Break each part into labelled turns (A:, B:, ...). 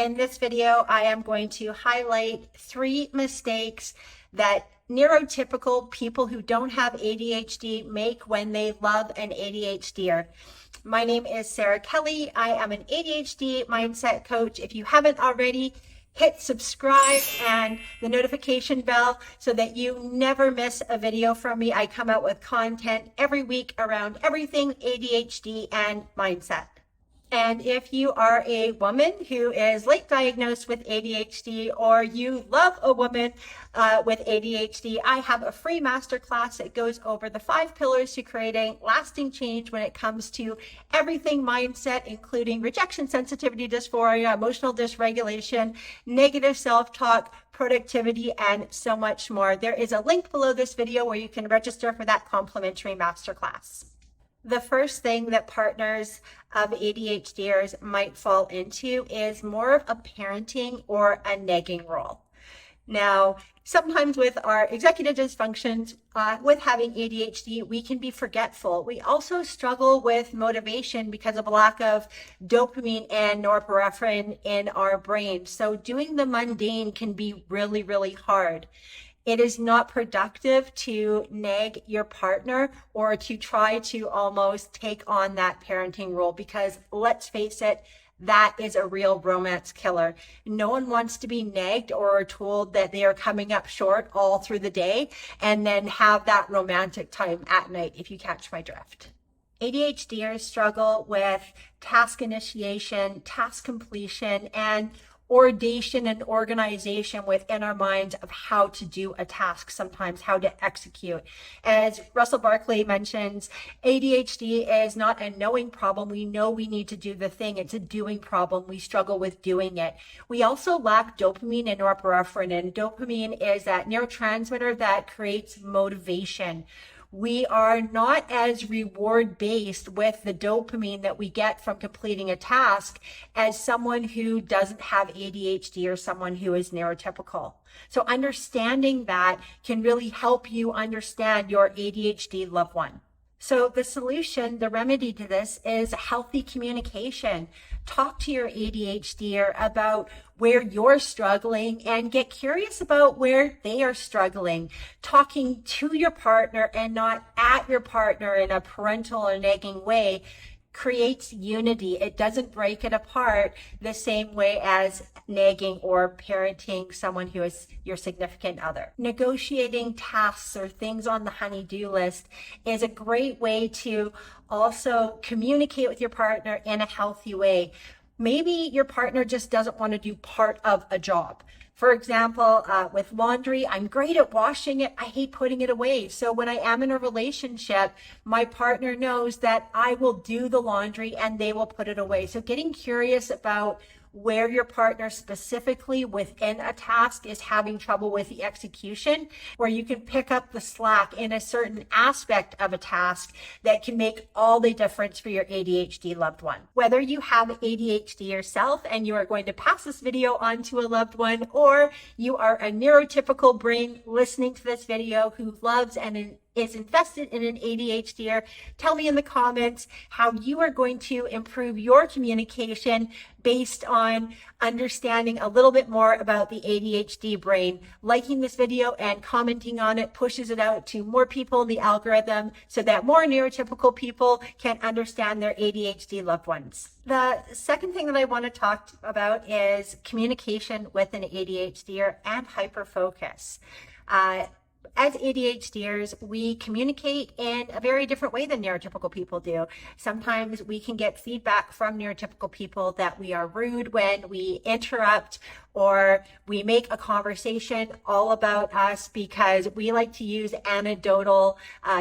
A: In this video, I am going to highlight 3 mistakes that neurotypical people who don't have ADHD make when they love an ADHDer. My name is Sara Kelly. I am an ADHD mindset coach. If you haven't already, hit subscribe and the notification bell so that you never miss a video from me. I come out with content every week around everything ADHD and mindset. And if you are a woman who is late diagnosed with ADHD, or you love a woman with ADHD, I have a free masterclass that goes over the 5 pillars to creating lasting change when it comes to everything mindset, including rejection, sensitivity, dysphoria, emotional dysregulation, negative self-talk, productivity, and so much more. There is a link below this video where you can register for that complimentary masterclass. The first thing that partners of ADHDers might fall into is more of a parenting or a nagging role. Now, sometimes with our executive dysfunctions, with having ADHD, we can be forgetful. We also struggle with motivation because of a lack of dopamine and norepinephrine in our brain. So doing the mundane can be really, really hard. It is not productive to nag your partner or to try to almost take on that parenting role, because let's face it, that is a real romance killer. No one wants to be nagged or told that they are coming up short all through the day and then have that romantic time at night, if you catch my drift. ADHDers struggle with task initiation, task completion, and ordination and organization within our minds of how to do a task, sometimes how to execute. As Russel Barkley mentions, ADHD is not a knowing problem. We know we need to do the thing. It's a doing problem. We struggle with doing it. We also lack dopamine and norepinephrine, and dopamine is that neurotransmitter that creates motivation. We are not as reward based with the dopamine that we get from completing a task as someone who doesn't have ADHD or someone who is neurotypical. So understanding that can really help you understand your ADHD loved one. So the solution, the remedy to this is healthy communication. Talk to your ADHDer about where you're struggling and get curious about where they are struggling. Talking to your partner and not at your partner in a parental or nagging way creates unity. It doesn't break it apart the same way as nagging or parenting someone who is your significant other. Negotiating tasks or things on the honey-do list is a great way to also communicate with your partner in a healthy way. Maybe your partner just doesn't want to do part of a job. For example, with laundry, I'm great at washing it. I hate putting it away. So when I am in a relationship, my partner knows that I will do the laundry and they will put it away. So getting curious about where your partner specifically within a task is having trouble with the execution, where you can pick up the slack in a certain aspect of a task that can make all the difference for your ADHD loved one. Whether you have ADHD yourself and you are going to pass this video on to a loved one, or you are a neurotypical brain listening to this video who loves and is invested in an ADHDer, tell me in the comments how you are going to improve your communication based on understanding a little bit more about the ADHD brain. Liking this video and commenting on it pushes it out to more people in the algorithm so that more neurotypical people can understand their ADHD loved ones. The second thing that I want to talk about is communication with an ADHDer and hyperfocus. As ADHDers, we communicate in a very different way than neurotypical people do. Sometimes we can get feedback from neurotypical people that we are rude when we interrupt, or we make a conversation all about us because we like to use anecdotal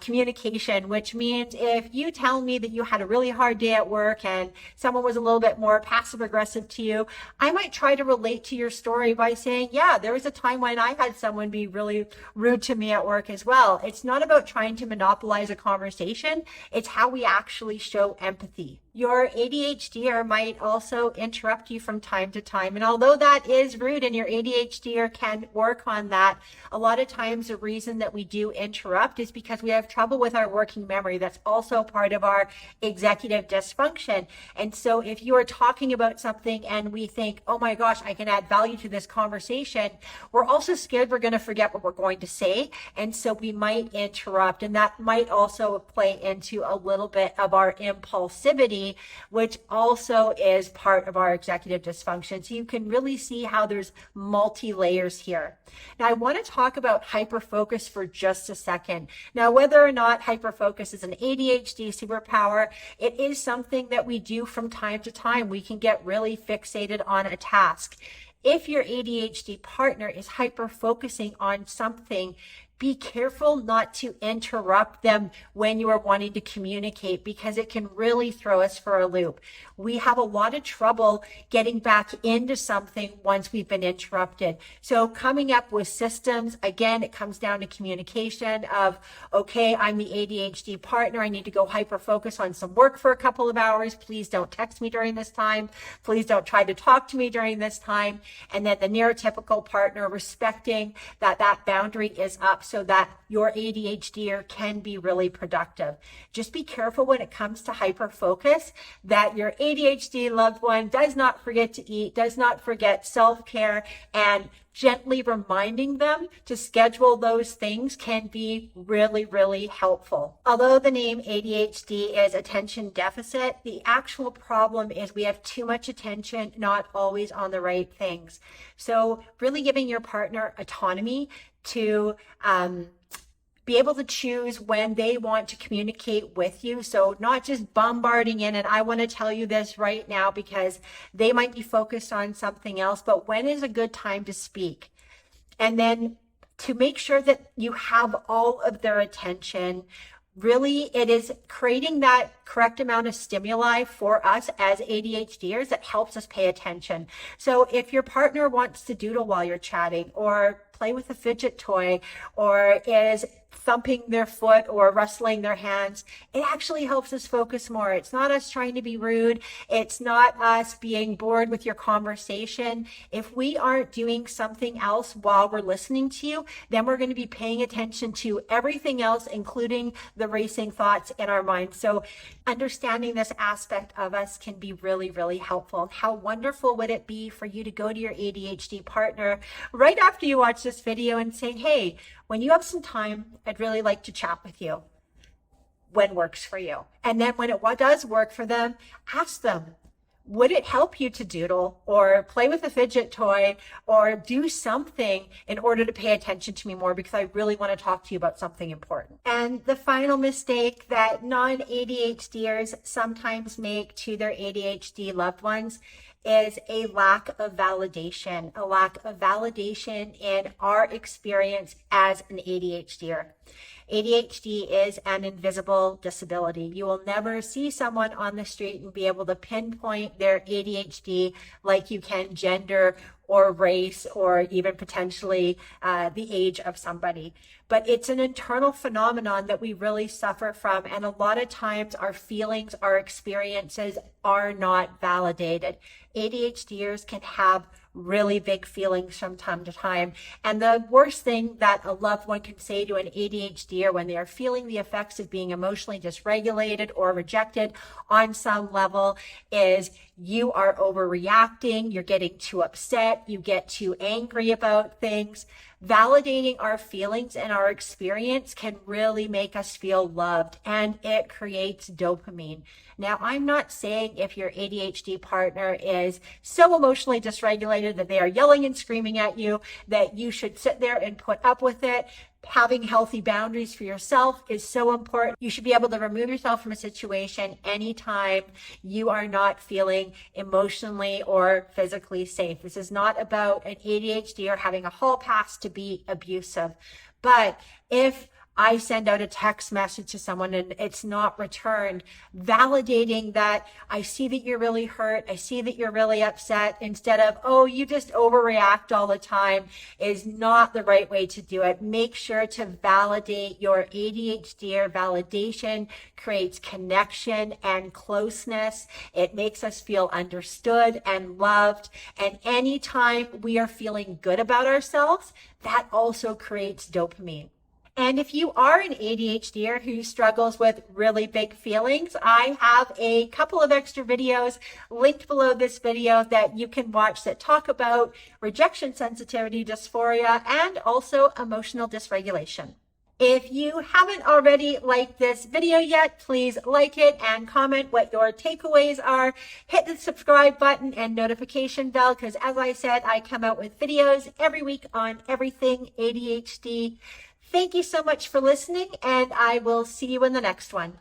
A: communication, which means if you tell me that you had a really hard day at work and someone was a little bit more passive aggressive to you, I might try to relate to your story by saying, yeah, there was a time when I had someone be really rude to to me at work as well. It's not about trying to monopolize a conversation. It's how we actually show empathy. Your ADHDer might also interrupt you from time to time. And although that is rude and your ADHDer can work on that, a lot of times the reason that we do interrupt is because we have trouble with our working memory. That's also part of our executive dysfunction. And so if you are talking about something and we think, oh my gosh, I can add value to this conversation, we're also scared we're going to forget what we're going to say. And so we might interrupt. And that might also play into a little bit of our impulsivity, which also is part of our executive dysfunction. So you can really see how there's multi-layers here. Now, I want to talk about hyperfocus for just a second. Now, whether or not hyperfocus is an ADHD superpower, it is something that we do from time to time. We can get really fixated on a task. If your ADHD partner is hyper-focusing on something, be careful not to interrupt them when you are wanting to communicate, because it can really throw us for a loop. We have a lot of trouble getting back into something once we've been interrupted. So coming up with systems, again, it comes down to communication of, okay, I'm the ADHD partner. I need to go hyper focus on some work for a couple of hours. Please don't text me during this time. Please don't try to talk to me during this time. And then the neurotypical partner respecting that that boundary is up so that your ADHDer can be really productive. Just be careful when it comes to hyper focus that your ADHD loved one does not forget to eat, does not forget self-care, and gently reminding them to schedule those things can be really, really helpful. Although the name ADHD is attention deficit, the actual problem is we have too much attention, not always on the right things. So really giving your partner autonomy to be able to choose when they want to communicate with you. So not just bombarding in, and I want to tell you this right now because they might be focused on something else, but when is a good time to speak? And then to make sure that you have all of their attention. Really, it is creating that correct amount of stimuli for us as ADHDers that helps us pay attention. So if your partner wants to doodle while you're chatting, or play with a fidget toy, or is thumping their foot or rustling their hands, it actually helps us focus more. It's not us trying to be rude. It's not us being bored with your conversation. If we aren't doing something else while we're listening to you, then we're going to be paying attention to everything else, including the racing thoughts in our mind. So understanding this aspect of us can be really, really helpful. How wonderful would it be for you to go to your ADHD partner right after you watch this video and say, hey, when you have some time, I'd really like to chat with you. When works for you. And then when it does work for them, ask them, would it help you to doodle or play with a fidget toy or do something in order to pay attention to me more, because I really want to talk to you about something important. And the final mistake that non-ADHDers sometimes make to their ADHD loved ones is a lack of validation in our experience as an ADHDer. ADHD is an invisible disability. You will never see someone on the street and be able to pinpoint their ADHD like you can gender or race or even potentially the age of somebody. But it's an internal phenomenon that we really suffer from. And a lot of times our feelings, our experiences are not validated. ADHDers can have really big feelings from time to time. And the worst thing that a loved one can say to an ADHDer when they are feeling the effects of being emotionally dysregulated or rejected on some level is, you are overreacting, you're getting too upset, you get too angry about things. Validating our feelings and our experience can really make us feel loved, and it creates dopamine. Now, I'm not saying if your ADHD partner is so emotionally dysregulated that they are yelling and screaming at you that you should sit there and put up with it. Having healthy boundaries for yourself is so important. You should be able to remove yourself from a situation anytime you are not feeling emotionally or physically safe. This is not about an ADHD or having a hall pass to be abusive. But if I send out a text message to someone and it's not returned, validating that I see that you're really hurt, I see that you're really upset, instead of, oh, you just overreact all the time, is not the right way to do it. Make sure to validate your ADHD. Validation creates connection and closeness. It makes us feel understood and loved. And anytime we are feeling good about ourselves, that also creates dopamine. And if you are an ADHDer who struggles with really big feelings, I have a couple of extra videos linked below this video that you can watch that talk about rejection sensitivity dysphoria and also emotional dysregulation. If you haven't already liked this video yet, please like it and comment what your takeaways are. Hit the subscribe button and notification bell because, as I said, I come out with videos every week on everything ADHD. Thank you so much for listening, and I will see you in the next one.